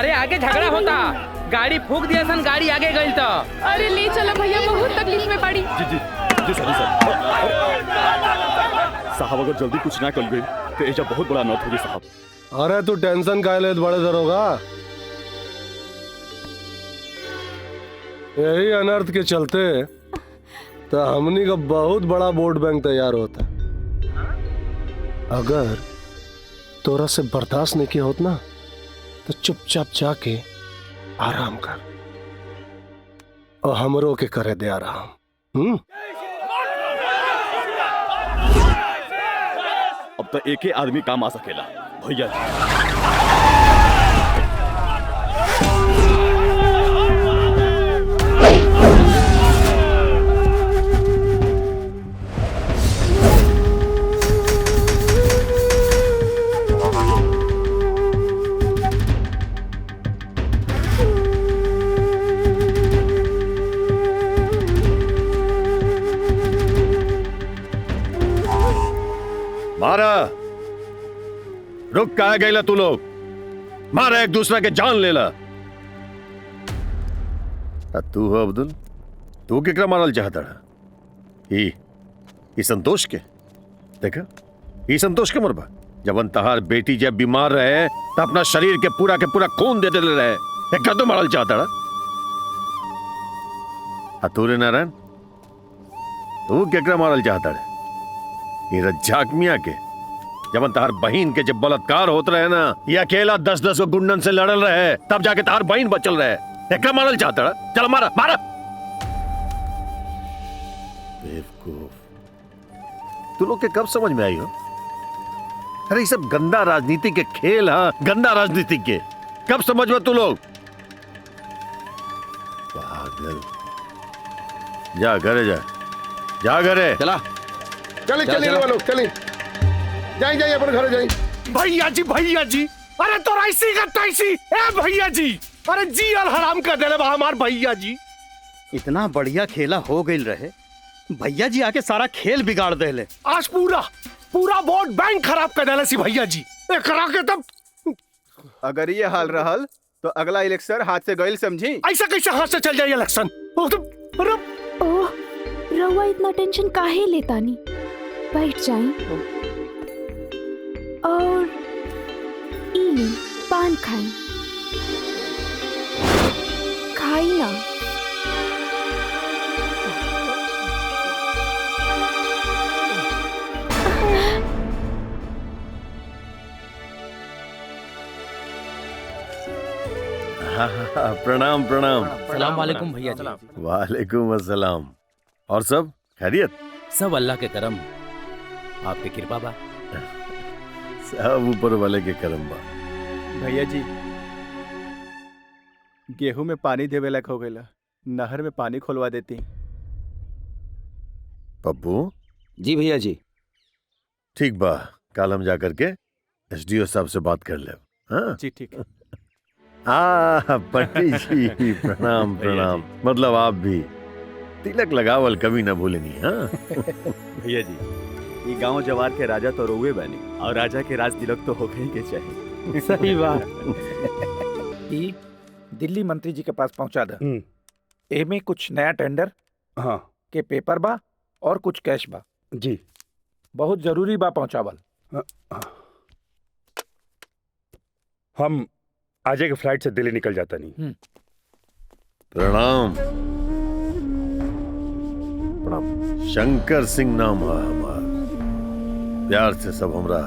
अरे आगे झगड़ा होता, गाड़ी फूक दिया सन, गाड़ी आगे गई तो। अरे ले चलो भैया, बहुत तकलीफ में पड़ी। जी जी जी सॉरी सर। साहब अगर जल्दी कुछ ना कर गई तो ऐसा बहुत बड़ा अनर्थ होगी साहब। अरे तू टेंशन का ले बड़े दरोगा, यही अनर्थ के चलते तो हमनी का बहुत बड़ा वोट बैंक तैयार होता। अगर तोरा से बर्दाश्त नहीं किया होत ना तो चुपचाप जाके आराम कर और हमरो के करे दे आराम। अब तो एक ही आदमी काम आ सकेला भैया जी। मारा, रुक कहा गईला तू लोग, मारा एक दूसरे के जान लेला। तू हो अब्दुल, तू केकरा मारल चाहता है? ई संतोष के देखा, ई संतोष के मरबा जब तहार बेटी जब बीमार रहे तो अपना शरीर के पूरा खून दे देले रहे, एक तो मारल चाहता है। तूरे नारायण, तू केकरा मारल चाहता है? ये रज्जाक मियां के जब तार बहन के जब बलात्कार होते रहे ना, ये अकेला 10-10 गुंडन से लड़ल रहे, तब जाके तार बहन बचल रहे। एक मारल चाहता है, चलो मारा मारा। बेवकूफ, तू लोग के कब समझ में आई हो? अरे ये सब गंदा राजनीति के खेल, हाँ गंदा राजनीति के कब समझ में तू लोग? पागल, जा घरे जा घरे। चला चलिए लोग चलिए, जाइए अपन घर जाइए। भैया जी, अरे तो ऐसी का तैसी, ए भैया जी, अरे जी अल हराम कर देले बा हमार भैया जी। इतना बढ़िया खेला हो गई रहे, भैया जी आके सारा खेल बिगाड़ देले। आज पूरा वोट बैंक खराब कर देले सी भैया जी। एकरा के तब अगर ये हाल रहल तो अगला इलेक्शन हाथ से गईल समझी। ऐसा कैसे हाथ से चल जाए इलेक्शन? ओह, रउआ इतना टेंशन काहे लेता नी? बैठ जाएं और इले पान खाई ना। प्रणाम प्रणाम। सलाम वालेकुम भैया जी। वालेकुम अस्सलाम। और सब खैरियत? सब अल्लाह के करम, आपके कृपा बा। सब ऊपर वाले के करम बा। भैया जी, गेहूं में पानी देवे लायक हो गईला, नहर में पानी खोलवा देती। पप्पू जी भैया जी। ठीक बा, कल हम जाकर के एसडीओ साहब से बात कर ले। हाँ जी ठीक है। पट्टी जी प्रणाम प्रणाम। मतलब आप भी तिलक लगावल कभी ना भूलेंगी। हाँ भैया जी, ये गांव जवार के राजा तो रोवे बने, और राजा के राज तिलक तो हो गई के चाहिए। सही बात। दिल्ली मंत्री जी के पास पहुंचा दे। एमे कुछ नया टेंडर हाँ के पेपर बा और कुछ कैश बा। जी, बहुत जरूरी बा पहुंचावल। हम आज के फ्लाइट से दिल्ली निकल जाता नहीं। प्रणाम प्रणाम। शंकर सिंह नाम है हमार, प्यार से सब हमरा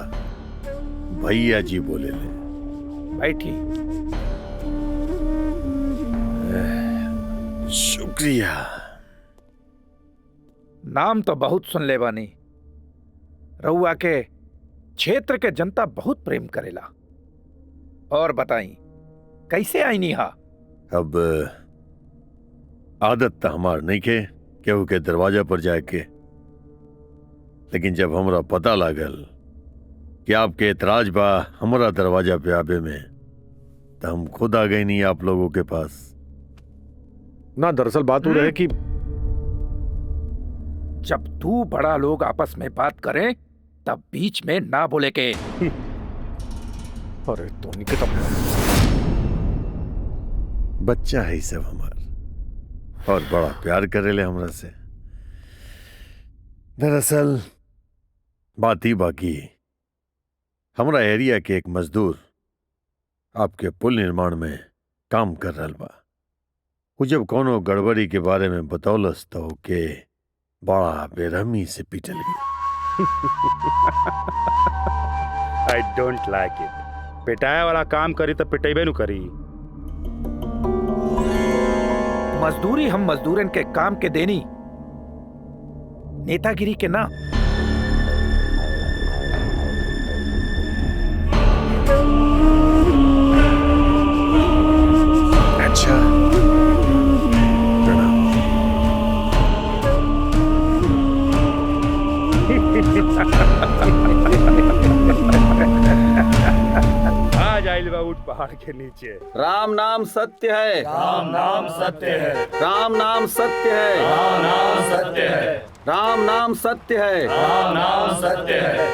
भैया जी बोले ले। बैठी। शुक्रिया। नाम तो बहुत सुन ले बानी, रउआ के क्षेत्र के जनता बहुत प्रेम करेला। और बताई कैसे आई नी हा? अब आदत तो हमार नहीं के केहू के दरवाजा पर जाए के, लेकिन जब हमरा पता लागल कि आपके एतराज बा हमरा दरवाजा पे आबे में, तो हम खुद आ गए नहीं आप लोगों के पास। ना दरअसल बात हो रही है कि जब तू बड़ा लोग आपस में बात करें तब बीच में ना बोले के। अरे तो बच्चा है सब हमार और बड़ा प्यार करेले हमरा से। दरअसल बात ही बाकी हमरा एरिया के एक मजदूर आपके पुल निर्माण में काम कर रहा बा। वो जब कोनो गड़बड़ी के बारे में बतौलस तो के बड़ा बेरहमी से पीटल गया। I don't like it. पिटाया वाला काम करी तो पिटेबे नु करी। मजदूरी हम मजदूरन के काम के देनी, नेतागिरी के ना। अच्छा आ जाइल बा ऊट पहाड़ के नीचे। राम नाम सत्य है, राम नाम सत्य है, राम नाम सत्य है, राम नाम सत्य है, राम नाम सत्य है, राम नाम सत्य है,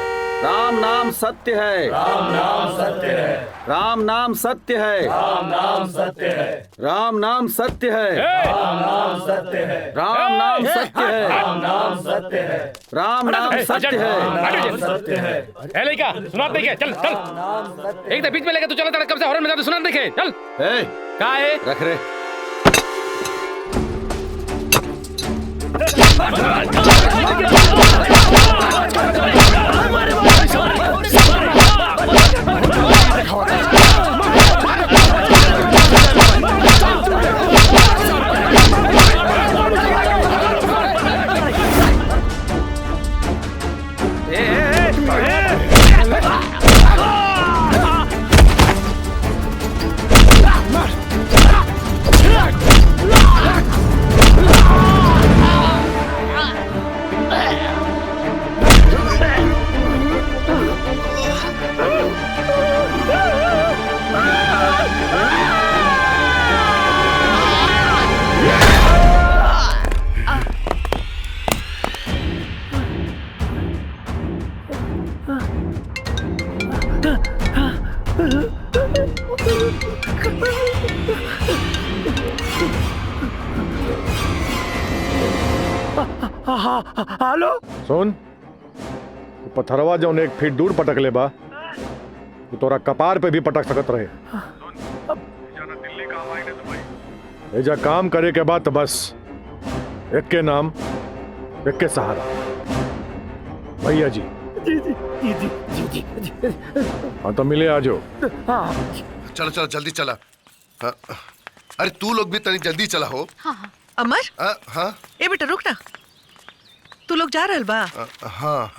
राम नाम सत्य है, राम नाम सत्य है, राम नाम सत्य है, राम नाम सत्य है, राम नाम सत्य है, राम नाम सत्य है, राम नाम सत्य है, राम नाम सत्य है, राम नाम सत्य है, नाम सत्य है। ए लड़का सुना देखे, चल चल। एक तो बीच में लेके तू चला था, कब से हॉर्न में सुना देखे, चल। ए, का है? रख रे। हेलो सुन, पत्थरवा जौन 1 फीट दूर पटक ले बा तो तोरा कपार पे भी पटक सकत रहे। एजा काम करे के बाद तो बस एक के नाम एक के सहारा। भैया जी जी जी जी जी जी जी जी। हाँ तो मिले आजो। हाँ चलो चलो जल्दी चला। हाँ, अरे तू लोग भी तनी जल्दी चला हो। हाँ हाँ। अमर हाँ ए बेटा रुक ना, तू लोग जा रहल बा? हाँ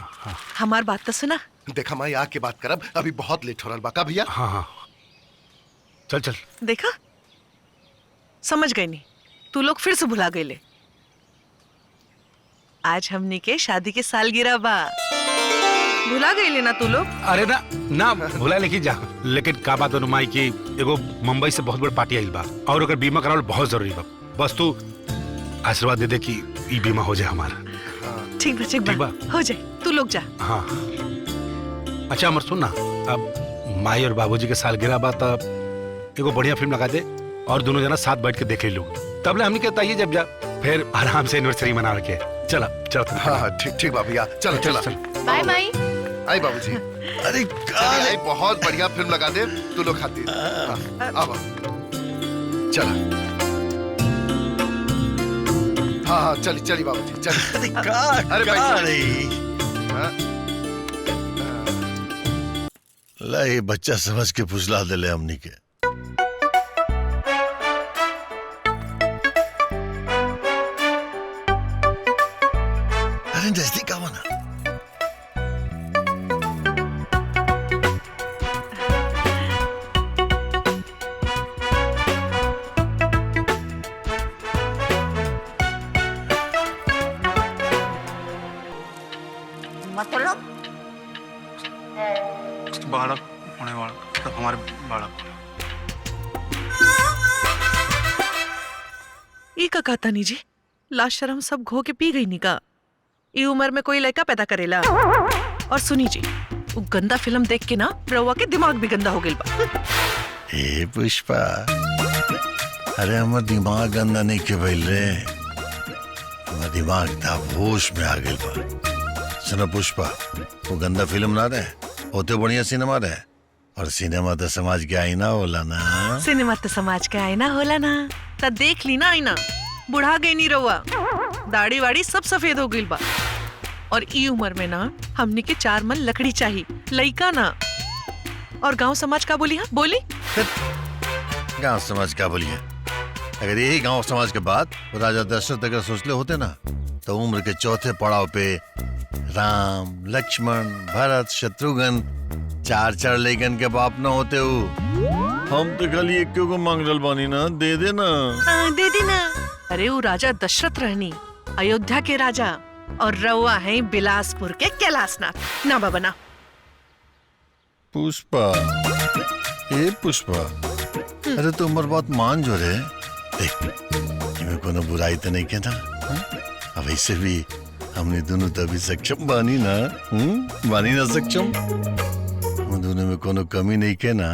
हमार बात तो सुना। देखा माई आके बात करब, अभी बहुत लेट हो रहा बा का भैया। हाँ हाँ चल चल। देखा समझ गई नहीं, तू लोग फिर से भुला गए ले। आज हमनी के शादी के सालगिरह बा, भुला गई ले ना तू लोग? अरे ना ना भुला लेके जा, लेकिन का बात अनुमाई की एगो मुंबई से बहुत बड़ पार्टी आई बा और अगर बीमा करावल बहुत जरूरी बा। बस तू आशीर्वाद दे दे कि ई बीमा हो जाए हमारा। ठीक बा हो जाए, तू लोग जा। हाँ अच्छा अमर सुन ना, अब माई और बाबूजी के सालगिरह बा तब एगो बढ़िया फिल्म लगा दे और दोनों जना साथ बैठ के देख ले लोग। तब ले हमने कहता ये जब जा फिर आराम से एनिवर्सरी मना के चला चल। हाँ ठीक बा भैया, चलो चला। बाय माई। आई बाबूजी। अरे आई बहुत बढ़िया फिल्म लगा दे तू लोग खातिर। अब चला। हाँ चली चली बाबूजी चली। अरे भाई ला ये बच्चा समझ के फुसला दे ले हमनी के। अरे नजदीक आओ ना। मतलब बालक होने वाला तो हमारे बालक। ई का कहता नी जी, लाश शर्म सब घो के पी गई नी का? ई उम्र में कोई लड़का पैदा करेला? और सुनी जी, वो गंदा फिल्म देख के ना रउआ के दिमाग भी गंदा हो गइल बा। हे पुष्पा, अरे हमर दिमाग गंदा नहीं के भइल रे, हमर दिमाग था होश में आ गइल बा। सुनो पुष्पा, वो गंदा फिल्म ना रहे, होते बढ़िया सिनेमा रहे, और सिनेमा तो समाज के आईना होला ना। सिनेमा तो समाज के आईना होला ना, त देख ली ना आईना, बुढ़ा गई नहीं रहुआ, दाढ़ी वाड़ी सब सफेद हो गई बा। और ई उम्र में ना हमने के 4 मन लकड़ी चाहिए, लइका ना। और गांव समाज का बोली? हाँ बोली। गांव समाज का बोलिए? अगर यही गांव समाज के बाद राजा दशरथ अगर सोचले होते ना, तो उम्र के चौथे पड़ाव पे राम, लक्ष्मण, भरत, शत्रुघ्न 4 लेगन के बाप ना होते हो। हम तो खाली एक को मांग रल बानी ना, दे देना। दे देना। अरे वो राजा दशरथ रहनी, अयोध्या के राजा, और रउआ है बिलासपुर के कैलाशनाथ। ना बाबा ना। पुष्पा, ए पुष्पा, अरे तो उम्र बात मान जो रे, देख इनमें कोनो बुराई तो नहीं कहना। अब ऐसे भी हमने दोनों तो अभी सक्षम बानी ना, बानी ना सक्षम, हम दोनों में कोनो कमी नहीं के ना।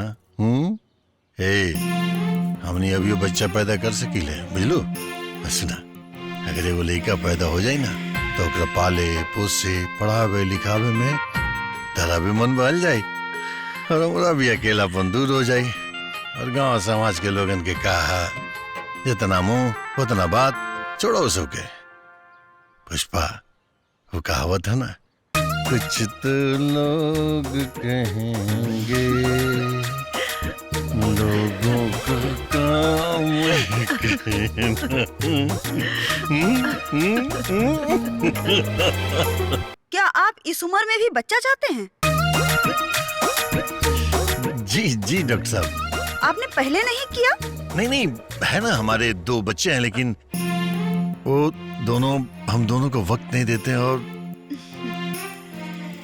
हमने अभी बच्चा पैदा कर सकीले, बुझलो? बस ना, अगर एगो लड़का पैदा हो जाए ना, तो ओकरा पाले पोसे पढ़ावे लिखावे में तारा भी मन बहल जाए, और हमारा भी अकेलापन दूर हो जाए, और गांव समाज के लोगन के कहा जितना मुंह उतना बात, छोड़ो सबके। पुष्पा, वो कहावत है ना, कुछ तो लोग कहेंगे लोगों का काम कहना। क्या आप इस उम्र में भी बच्चा चाहते हैं? जी जी डॉक्टर साहब। आपने पहले नहीं किया? नहीं, है ना, हमारे 2 बच्चे हैं, लेकिन वो दोनों, हम दोनों को वक्त नहीं देते,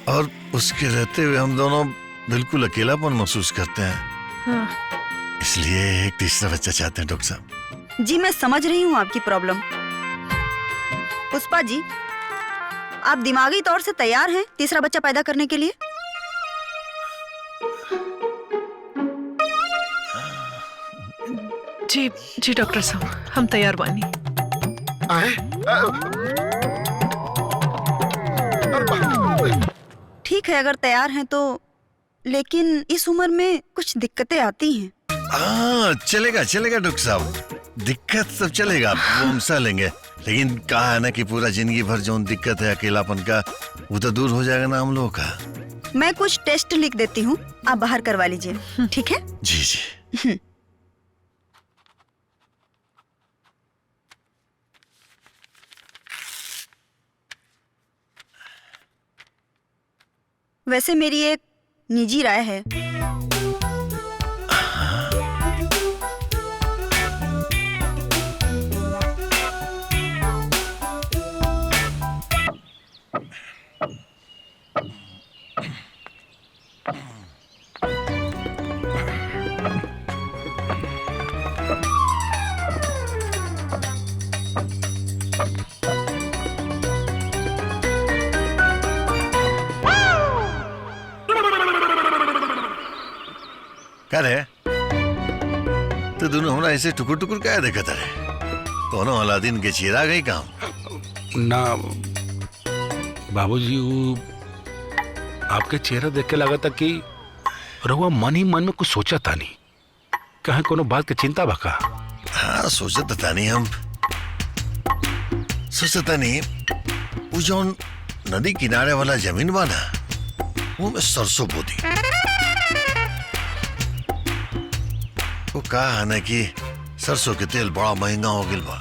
और उसके रहते हुए हम दोनों बिल्कुल अकेलापन महसूस करते हैं। इसलिए एक तीसरा बच्चा चाहते हैं डॉक्टर साहब। जी मैं समझ रही हूँ आपकी प्रॉब्लम। पुष्पा जी, आप दिमागी तौर से तैयार हैं तीसरा बच्चा पैदा करने के लिए? जी जी डॉक्टर साहब, हम तैयार बानी। ठीक है अगर तैयार हैं तो, लेकिन इस उम्र में कुछ दिक्कतें आती हैं। चलेगा चलेगा डॉक्टर साहब, दिक्कत सब चलेगा, वो हम सह लेंगे, लेकिन कहा है ना कि पूरा जिंदगी भर जो दिक्कत है अकेलापन का, वो तो दूर हो जाएगा ना हम लोगों का। मैं कुछ टेस्ट लिख देती हूँ, आप बाहर करवा लीजिए, ठीक है? जी जी। वैसे मेरी एक निजी राय है। करे तो दोनों हमरा ऐसे टुकुर टुकुर क्या देखा रे? दोनों अलादीन के चीरा गई काम ना बाबूजी, वो आपके चेहरा देख के लगा था कि रहुआ मन ही मन में कुछ सोचा था नहीं, कहीं कोनो बात की चिंता बका? हाँ सोचता था नहीं, हम सोचता नहीं, वो जो नदी किनारे वाला जमीन बना वो में सरसों बो दी। वो कहा है ना कि सरसों के तेल बड़ा महंगा हो गया बा,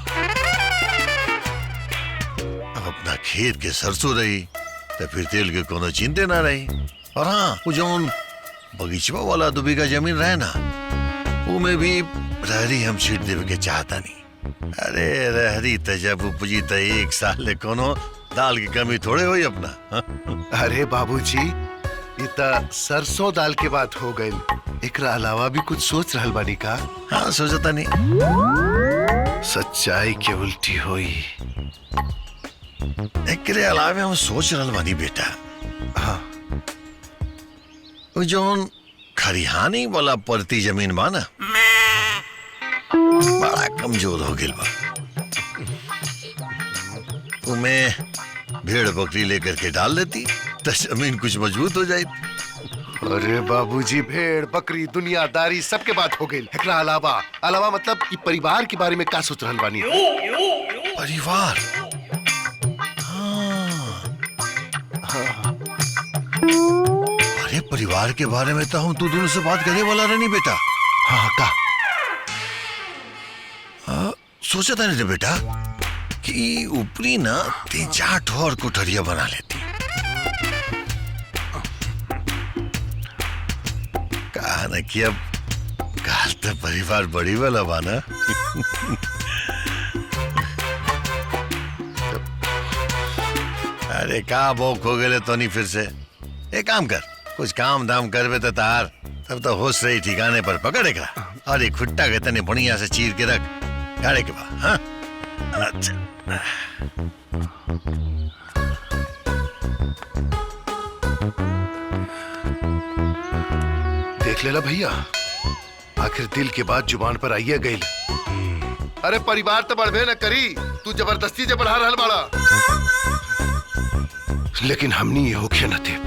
अब अपना खेत के सरसों रही तो फिर तेल के कोनो चिंते ना रही। और हाँ, वो जो बगीचवा वाला 2 बीघा जमीन रहे ना, वो में भी रहरी हम छीट देवे के चाहता नहीं। अरे रहरी तो जब उपजी तो 1 साल ले कोनो दाल की कमी थोड़े हुई अपना। अरे बाबूजी, इतना सरसों दाल के बात हो गई, एकरा अलावा भी कुछ सोच रहल बानी का? हाँ सोचता नहीं, सच्चाई के उल्टी हुई। एकरे अलावा हम सोच रहल बानी बेटा। हाँ, वो जो खरिहानी वाला परती जमीन बा ना, बड़ा कमजोर हो गिल बा। तुम्हें भेड़ बकरी लेकर के डाल देती तो जमीन कुछ मजबूत हो जाए। अरे बाबूजी, भेड़ बकरी दुनियादारी सबके बात हो गई। एकरा अलावा मतलब कि परिवार के बारे में का सोच रहल बानी? परिवार? अरे परिवार के बारे में तो हम तू दोनों से बात करने वाला रहनी बेटा। हाँ का? सोचा था नहीं बेटा कि ऊपरी ना 3-4 ठोर कोठरिया बना लेती। कहा ना कि अब काल तो परिवार बड़ी वाला बाना। अरे का बोक हो गए तो नहीं फिर से। एक काम कर, कुछ काम दाम करबे तो तार तब तो होश रही ठिकाने पर पकड़े का और एक खुट्टा के तने बढ़िया से चीर के रख गाड़े के बाद। हाँ अच्छा देख लेला भैया, आखिर दिल के बात जुबान पर आइए गई। अरे परिवार तो बढ़वे न करी, तू जबरदस्ती जे बढ़ा रहल बाड़ा। लेकिन हमनी ये होखे न थे।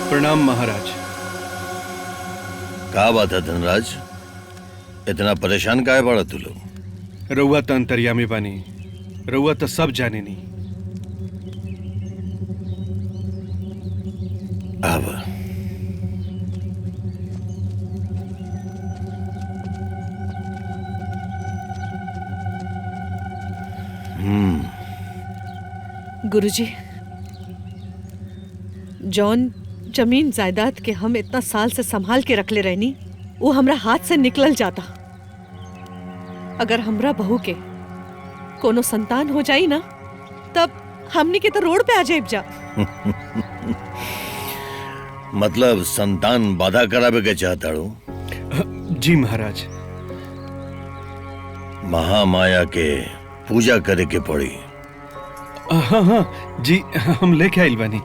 प्रणाम महाराज। का बात है धनराज, इतना परेशान काहे पड़ा तू लोग? रउआ तो अंतर्यामी बानी, रउआ तो सब जाने नी। अब गुरुजी, जॉन जमीन जायदाद के हम इतना साल से संभाल के रख ले रहनी, वो हमरा हाथ से निकल जाता। अगर हमरा बहू के कोनो संतान हो जाई ना, तब हमनी के तो रोड पे आ जाए जा। मतलब संतान बाधा करावे के चाहता हूँ? जी महाराज। महामाया के पूजा करे के पड़ी। हाँ हाँ जी, हम लेके आइल बानी।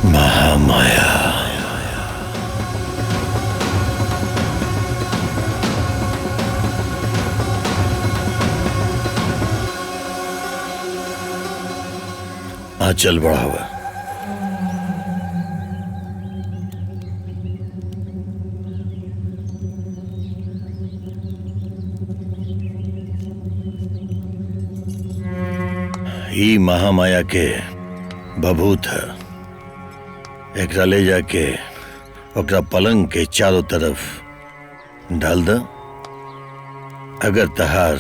महामाया चल बड़ा हुआ। ही महामाया के बभूत है। एकरा ले जाके ओकरा पलंग के चारों तरफ डाल द। अगर तहार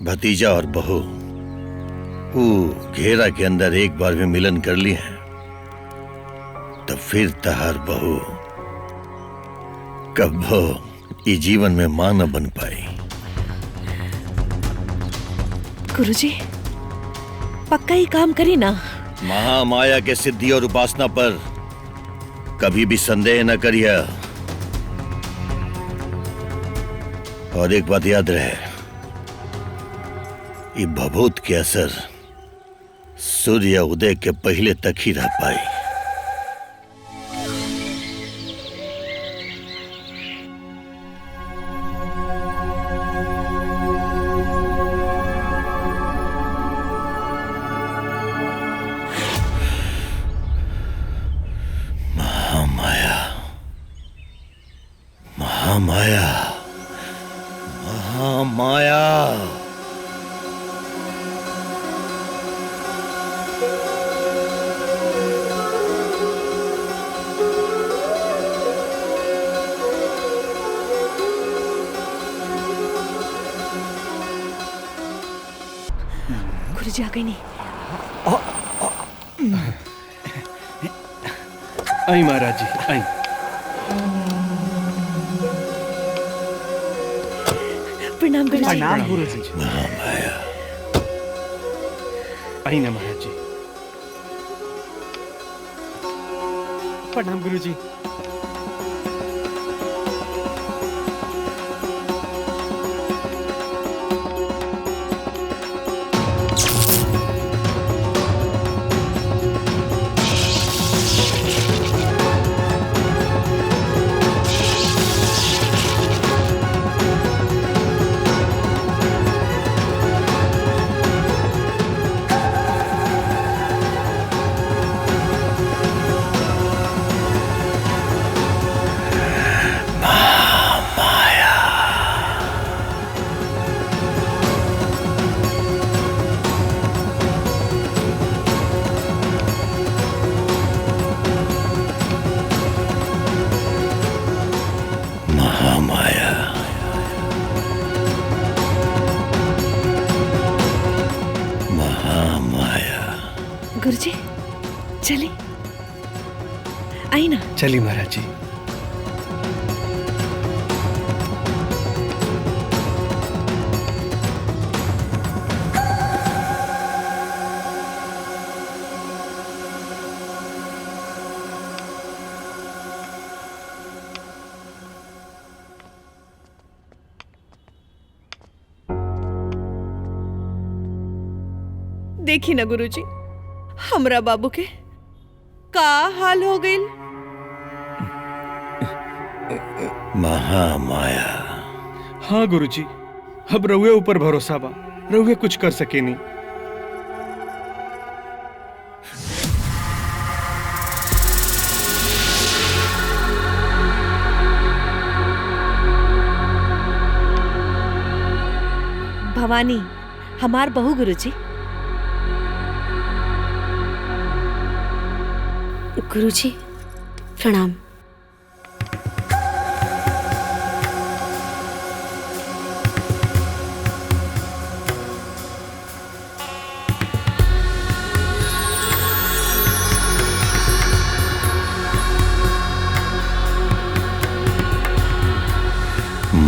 भतीजा और बहू वो घेरा के अंदर एक बार भी मिलन कर ली है तो फिर तहार बहू कब्बो इस जीवन में मां न बन पाई। गुरुजी पक्का ही काम करी ना। महामाया के सिद्धि और उपासना पर कभी भी संदेह न करिए। और एक बात याद रहे, ये भभूत के असर सूर्य उदय के पहले तक ही रह पाई। महामाया, महामाया, महामाया। गुरुजी आ गई नहीं। आई महाराज जी आई। प्रणाम गुरुजी। प्रणाम गुरुजी। आई ना महाराज जी। प्रणाम गुरुजी। गुरुजी चले। आई ना। चली महाराज जी। देखी ना गुरुजी हमरा बाबू के का हाल हो गई। महामाया। हाँ गुरुजी, अब रउए ऊपर भरोसा बा, रउए कुछ कर सके नहीं। भवानी हमार बहू गुरुजी। गुरुजी प्रणाम।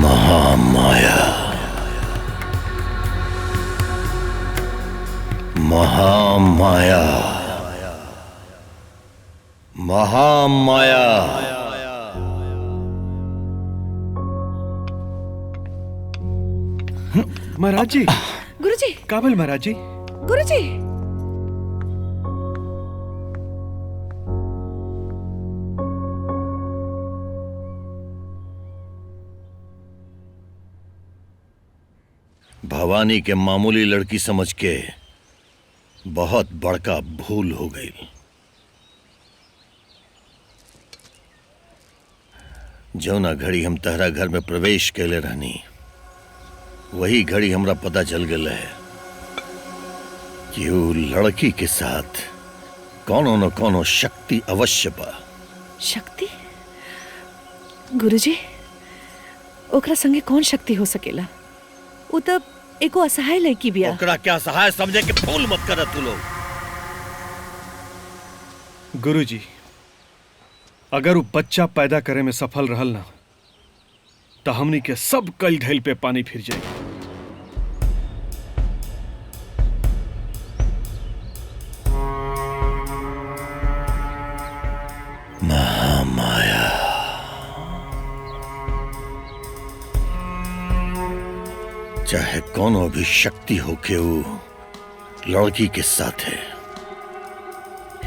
महामाया, महामाया, महामाया। महाराज जी। गुरुजी। काबिल महाराज जी। गुरुजी। भवानी के मामूली लड़की समझ के बहुत बड़का भूल हो गई। जौना घड़ी हम तहरा घर में प्रवेश कैले रहनी, वही घड़ी हमरा पता चल गया है कि वो लड़की के साथ कोनो न कोनो शक्ति अवश्य बा। शक्ति? गुरुजी ओकरा संगे कौन शक्ति हो सकेला? उ तब एको असहाय लड़की बिया। ओकरा क्या सहाय समझे के फूल मत कर तू लोग। गुरुजी, अगर वो बच्चा पैदा करे में सफल रहल ना तो हमनी के सब कल ढैल पे पानी फिर जाए। महामाया चाहे कोनो भी शक्ति हो के वो लड़की के साथ है,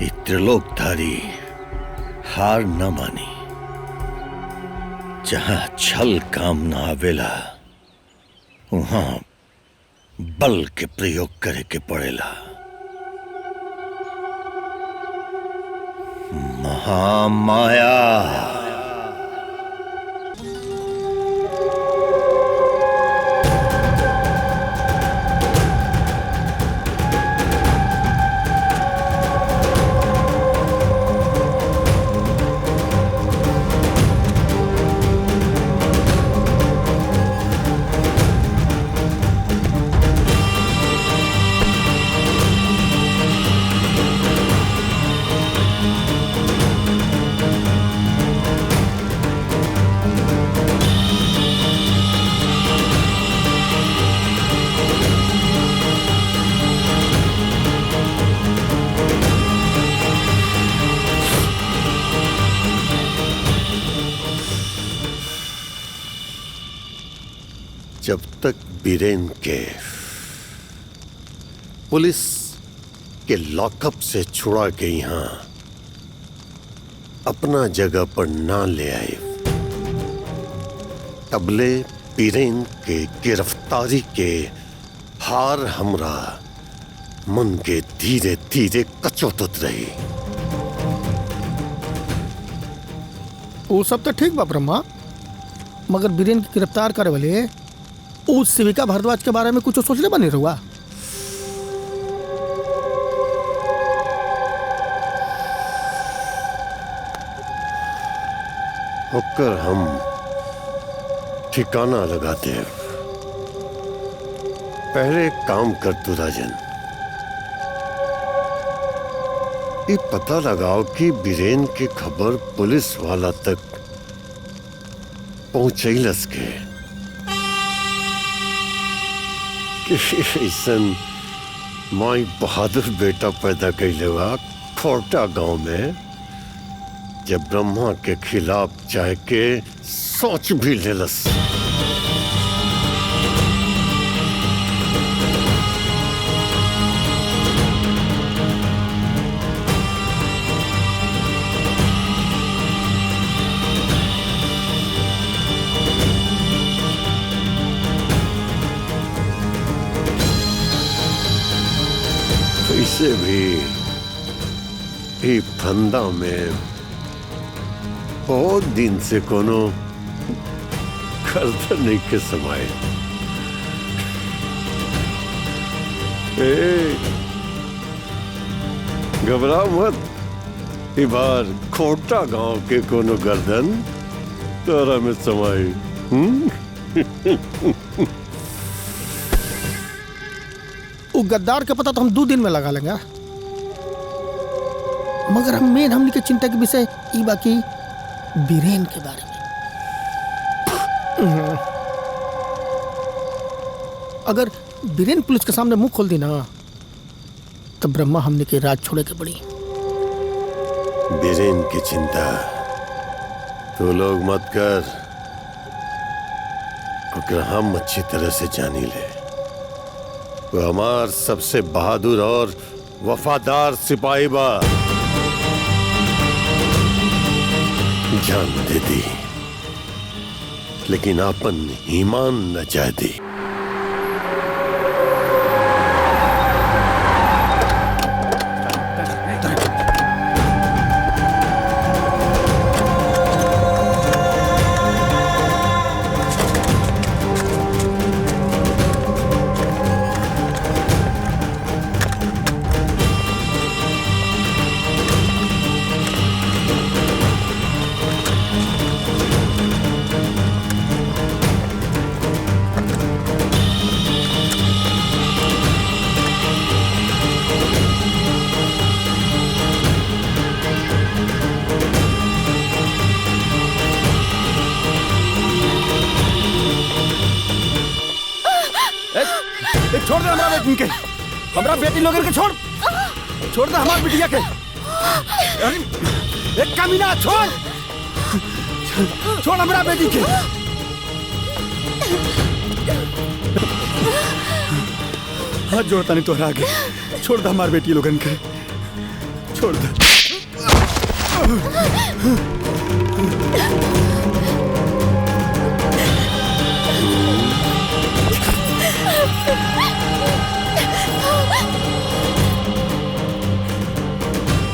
ये त्रिलोकधारी हार न मानी। जहां छल काम न आवेला वहां बल के प्रयोग करे के पड़ेला। महामाया जब तक बीरेन के पुलिस के लॉकअप से छुड़ा के यहां अपना जगह पर ना ले आए, तबले बीरेन के गिरफ्तारी के हार हमरा मन के धीरे धीरे कचोटत रही। वो सब तो ठीक बा ब्रह्मा, मगर बीरेन की गिरफ्तार करे वाले उस शिविका भारद्वाज के बारे में कुछ सोचले बनी रहुआ? होकर हम ठिकाना लगाते हैं। पहले एक काम कर तू राजन, ये पता लगाओ कि बीरेन की खबर पुलिस वाला तक पहुंचैलस के ऐसन माई बहादुर बेटा पैदा कैले बा खोटा गांव में, जब ब्रह्मा के खिलाफ जाए के सोच भी लेलस। इसे भी ये फंदा में बहुत दिन से कोनो खर्च नहीं के समाये। घबराओ मत, इस बार खोटा गांव के कोनो गर्दन तोरा में समाये। वो गद्दार के पता तो हम 2 दिन में लगा लेंगे, मगर हम मेन हमनी के चिंता के विषय ई बाकी बीरेन के बारे में। अगर बीरेन पुलिस के सामने मुंह खोल दी ना तो ब्रह्मा हमने के राज छोड़े के पड़ी। बीरेन की चिंता तो लोग मत कर, अगर हम अच्छी तरह से जानी ले, वो हमार सबसे बहादुर और वफादार सिपाही बा। जान दे दी लेकिन आपन ईमान न जा दी। छोड़ दे हमारा बेटी के, हमारा बेटी लोगन के छोड़ दे हमार बिटिया के। अरे एक कमीना, छोड़ हमारा बेटी के। हाथ जोड़ता नहीं तोहरा आगे, छोड़ दे हमार बेटी लोगन के, छोड़ दे।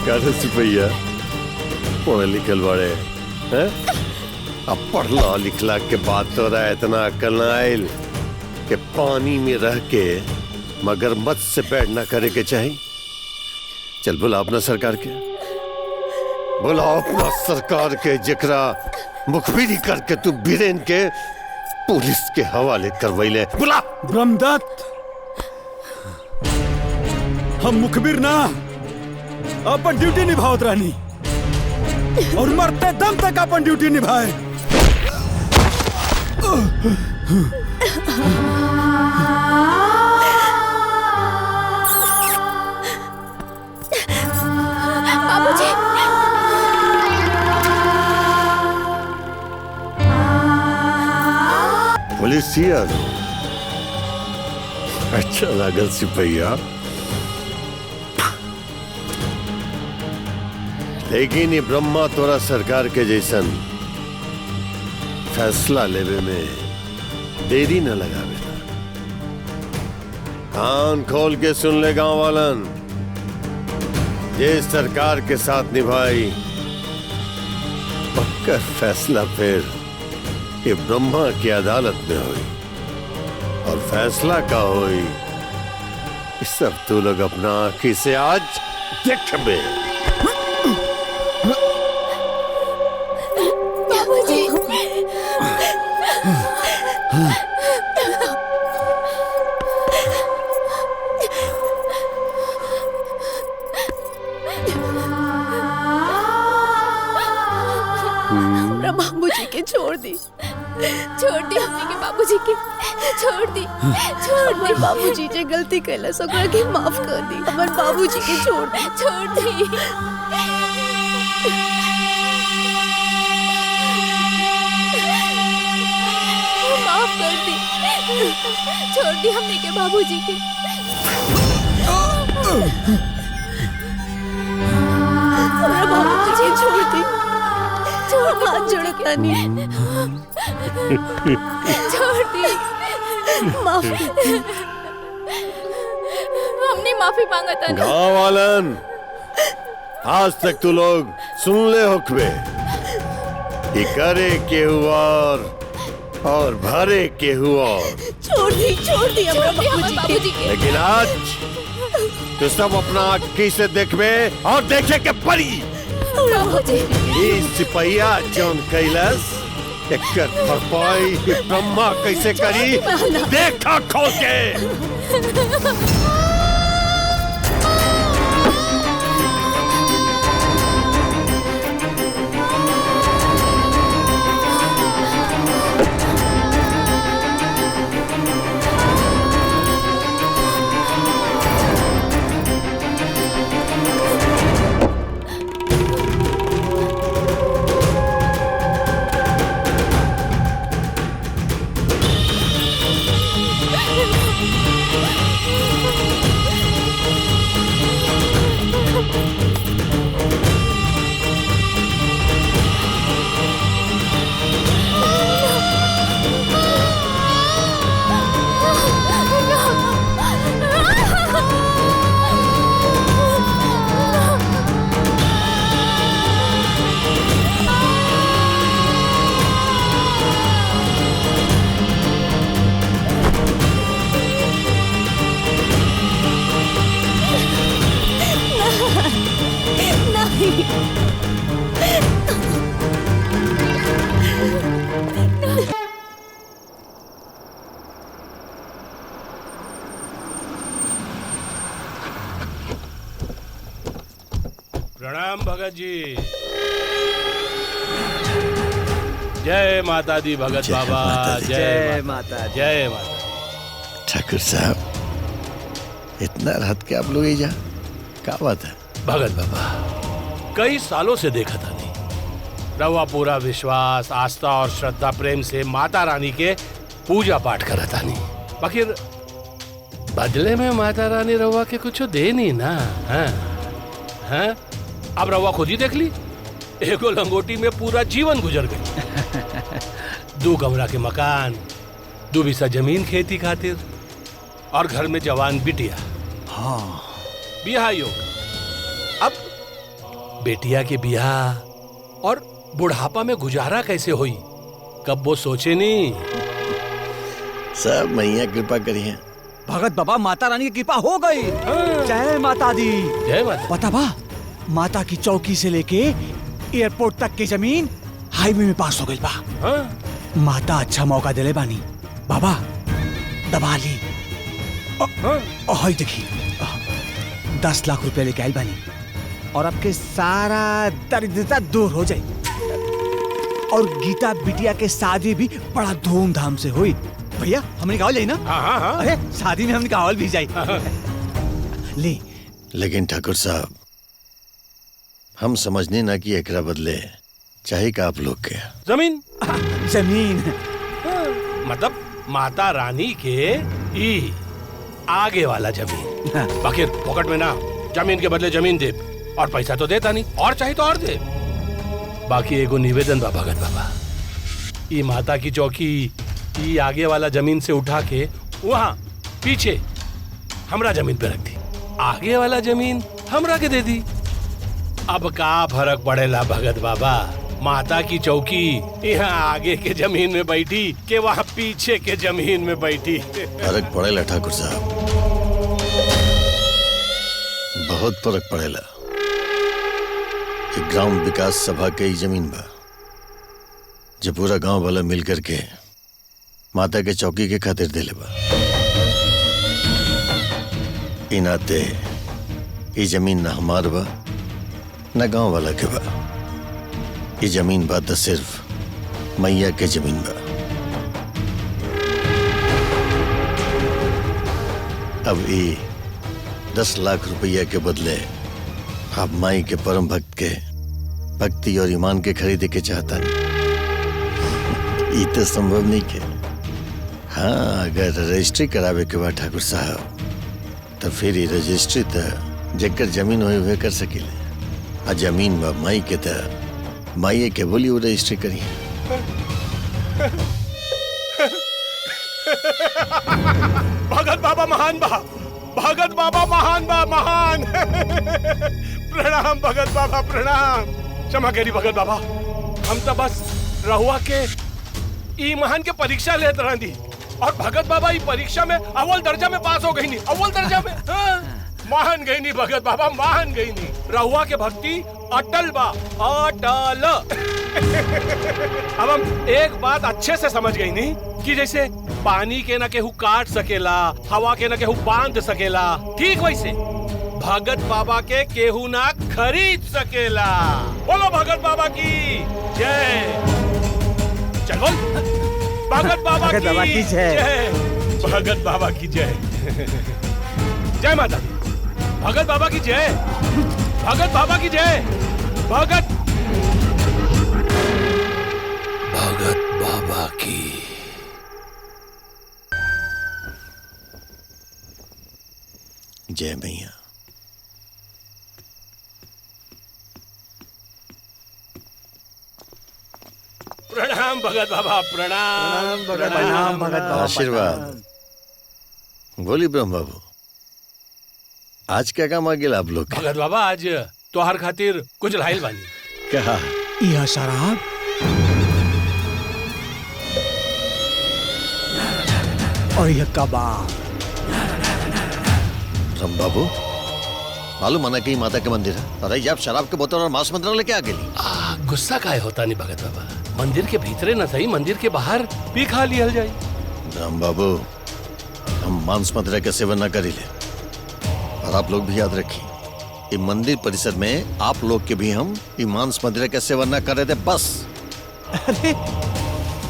कैसे सिपहिया पढ़े लिखल बड़े हैं? अब पढ़ला लिखला के बाद तो रहा इतना अकल न आयल कि पानी में रह के मगरमच्छ से बैठ ना करे के चाहिए। चल बुला अपना सरकार के, बुलाओ अपना सरकार के, जेकरा मुखबिरी करके तू बीरेन के पुलिस के हवाले करवैले। बुला ब्रह्मदत्त, हम मुखबिर ना अपन ड्यूटी निभावत रानी और मरते दम तक अपन ड्यूटी निभाए। बाबूजी, पुलिस ही आ गई। अच्छा लागल सिपहिया, लेकिन ये ब्रह्मा तोरा सरकार के जैसन फैसला लेवे में देरी न लगावे। कान खोल के सुन ले गांव वालन, ये सरकार के साथ निभाई पक्का फैसला फिर ये ब्रह्मा की अदालत में हुई, और फैसला का हुई इस सब तू लोग अपना आंखी से आज देखबे। बाबूजी, बाबूजी के छोड़ दी हमने के बाबूजी के छोड़ दी बाबूजी जे गलती कैला ओकरा के माफ कर दी। हमर बाबूजी के छोड़ दी माफ कर दी, छोड़ दी हमने के बाबूजी के। हमरा बाबूजी छोड़ दी, हाथ जोड़ के आनी, छोड़ दी, माफ, हमने माफी मांगा था। गांव वालन, आज तक तू लोग सुन ले हुक्मे कि करे के हुआ और भरे के हुआ, छोड़ दी हमरा बाबूजी के। लेकिन आज तो सब अपना आँखी से देखबे और देखे के पड़ी। सिपहिया जौन कैलाश एकर भरपाई ब्रह्मा कैसे करी, देखा खोल के। प्रणाम भगत जी। जय माता दी भगत बाबा, जय माता, जय माता। ठाकुर साहब इतना रात के आप लोग ही जा क्या बात है? भगत बाबा कई सालों से देखा था नहीं रवा पूरा विश्वास आस्था और श्रद्धा प्रेम से माता रानी के पूजा पाठ करा था नहीं बाकी बदले में माता रानी रवा के कुछ दे नहीं ना। हाँ? हाँ? अब रवा खुद ही देख ली एगो लंगोटी में पूरा जीवन गुजर गई। 2 कमरा के मकान 2 बीसा जमीन खेती खातिर और घर में जवान बिटिया। हाँ बियाह योग। अब बेटिया के बियाह और बुढ़ापा में गुजारा कैसे हुई कब वो सोचे नहीं। सब मैया कृपा करी है। भगत बाबा माता रानी की कृपा हो गई। जय माता दी। जय माता। पता बा माता की चौकी से लेके एयरपोर्ट तक की जमीन हाईवे में पास हो गई बा। माता अच्छा मौका दिले बानी बाबा दबा ली। देखी 10 लाख रुपए लेके आयल बानी और आपके सारा दरिद्रता दूर हो जाए और गीता बिटिया के शादी भी बड़ा धूमधाम से हुई। भैया हमने गावल जाई ना? हाँ। अरे शादी में हमने गावल भी जाई। ले लेकिन ठाकुर साहब हम समझने ना कि एकरा बदले चाहे का आप लोग के जमीन। जमीन मतलब माता रानी के ई आगे वाला जमीन। बाकी पॉकेट में ना जमीन के बदले जमीन दे और पैसा तो देता नहीं और चाहिए तो और दे। बाकी एगो निवेदन बा भगत बाबा ई माता की चौकी ई आगे वाला जमीन से उठा के वहाँ पीछे हमरा जमीन पे रख दी आगे वाला जमीन हमरा के दे दी। अब का फर्क पड़ेला भगत बाबा माता की चौकी यहाँ आगे के जमीन में बैठी के वहाँ पीछे के जमीन में बैठी। फर्क पड़ेला ठाकुर साहब बहुत फर्क पड़ेला। ग्राम विकास सभा के ही जमीन बा जो पूरा गांव वाला मिल करके माता के चौकी के खातिर दिले बा। इन नाते ये जमीन ना हमार बा न गांव वाला के बा। ये जमीन बा तो सिर्फ मैया के जमीन बा। अब ये 10 लाख रुपया के बदले आप माई के परम भक्त के भक्ति और ईमान के खरीदे के चाहता नहीं। ये तो संभव नहीं के। हाँ अगर रजिस्ट्री करावे के बाद ठाकुर साहब तो फिर ये रजिस्ट्री तो जेकर जमीन हुए हुए कर सकेले आ जमीन बा माई के तो माई के बोली वो रजिस्ट्री करी। भगत बाबा महान बा भगत बाबा महान बा महान। प्रणाम भगत बाबा प्रणाम। क्षमा करी भगत बाबा हम तो बस रहुआ के ई महान के परीक्षा लेते रही और भगत बाबा ई परीक्षा में अव्वल दर्जा में पास हो गई नहीं अव्वल दर्जा में। महान गई नहीं भगत बाबा महान गई नहीं। रहुआ के भक्ति अटल बा अटल। अब हम एक बात अच्छे से समझ गई नहीं कि जैसे पानी के न केहू काट सकेला हवा के न केहू बांध सकेला ठीक वैसे भगत बाबा के केहू ना खरीद सकेला। बोलो भगत बाबा की जय। चल बोल भगत बाबा की जय। भगत बाबा की जय। जय माता दी। भगत बाबा की जय। भगत बाबा की जय। भगत बाबा की। जय मैया। प्रणाम भगत बाबा प्रणाम। प्रणाम भगत बाबा। आशीर्वाद। बोली ब्रह्म बाबू आज क्या काम आ गया आप लोग? भगत बाबा आज तोहर खातिर कुछ लाइल बानी। क्या? यह शराब और यह कबाब। ब्रह्म बाबू मालूम मना कहीं माता के मंदिर है अरे आप शराब के बोतल और मांस मंदिर लेके आ गई। गुस्सा काहे होता नहीं भगत बाबा मंदिर के भीतरे न सही मंदिर के बाहर भी खा लिया जाए। ब्रह्म बाबू हम मांस मंदिर के सेवन न करी ले और आप लोग भी याद रखिए ये मंदिर परिसर में आप लोग के भी हम ये मांस मंदिर के सेवन न कर रहे थे बस। अरे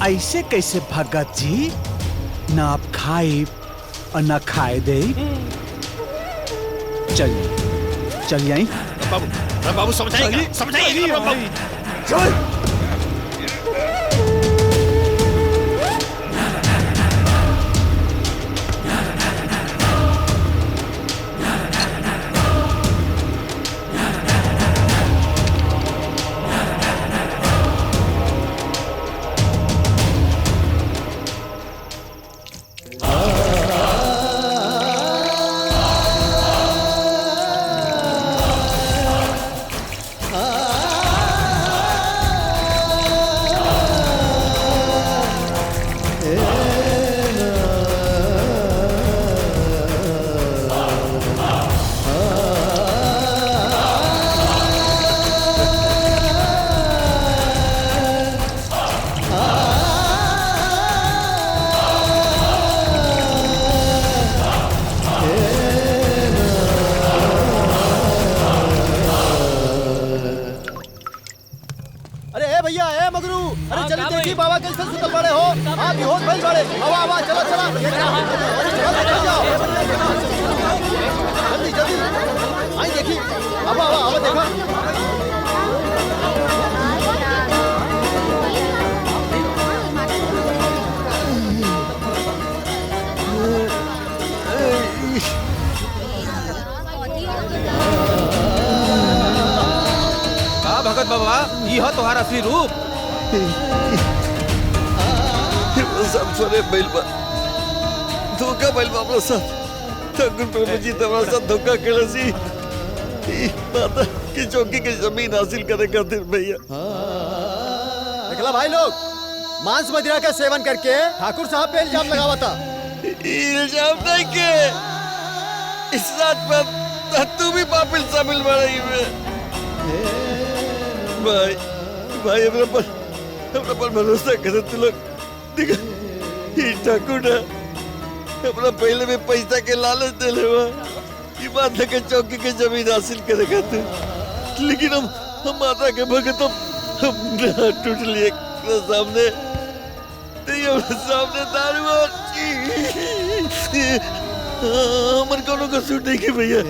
ऐसे कैसे भगत जी ना आप खाए और ना खाए दे। चल जाई बाबू समझाइए चल। अरे ए भैया ए मगरू, अरे चल देखी बाबा कैसे सुतल बड़े हो। हां बेहोश भइल बड़े। आवा चलो चलो जल्दी जल्दी आई देखी। आवा देखा। भगत बाबा यह तोहार असली रूप। सब सोने बैल बा धोखा बैल बाबा साहब ठाकुर प्रभु जी तुम्हारा साथ धोखा केला सी माता की चौकी की जमीन हासिल करे खातिर भैया। देखला भाई लोग मांस मदिरा का सेवन करके ठाकुर साहब पे इल्जाम लगावा था। इल्जाम नहीं के इस रात पर तू भी पापिल शामिल बड़ी में भाई भाई हमरा पर भरोसा करे तू लोग देखा ये ठाकुर अपना पहले में पैसा के लालच दे ले ये बात है कि चौकी के जमीन हासिल करेगा तू लेकिन हम माता के भगत हम टूट लिए सामने सामने दारू हमन कोनो का सूट नहीं के भैया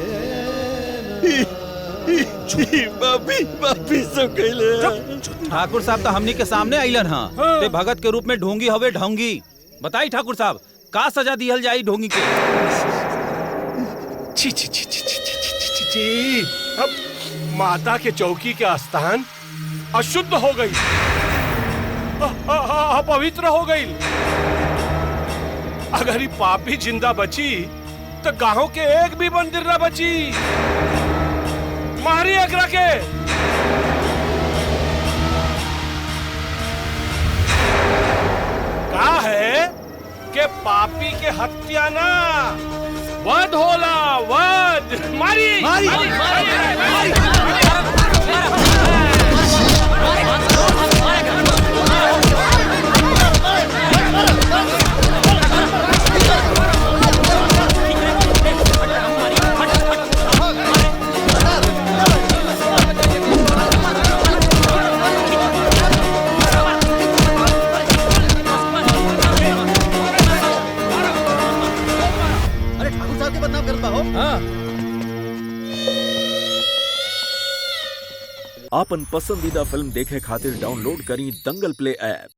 ठाकुर साहब तो हमनी के सामने आइलन हाँ ते भगत के रूप में ढोंगी हवे ढोंगी। बताई ठाकुर साहब का सजा दिहल जाई ढोंगी के? छी छी छी छी छी छी छी छी अब माता के चौकी के आस्थान अशुद्ध हो गई, अपवित्र हो गई। अगर ये पापी जिंदा बची तो गांव के एक भी मंदिर न बची। मारी अगरा के कहा है कि पापी के हत्या ना वध होला वध। मारी मारी, मारी, मारी, मारी, आपन पसंदीदा फिल्म देखे खातिर डाउनलोड करी दंगल प्ले ऐप।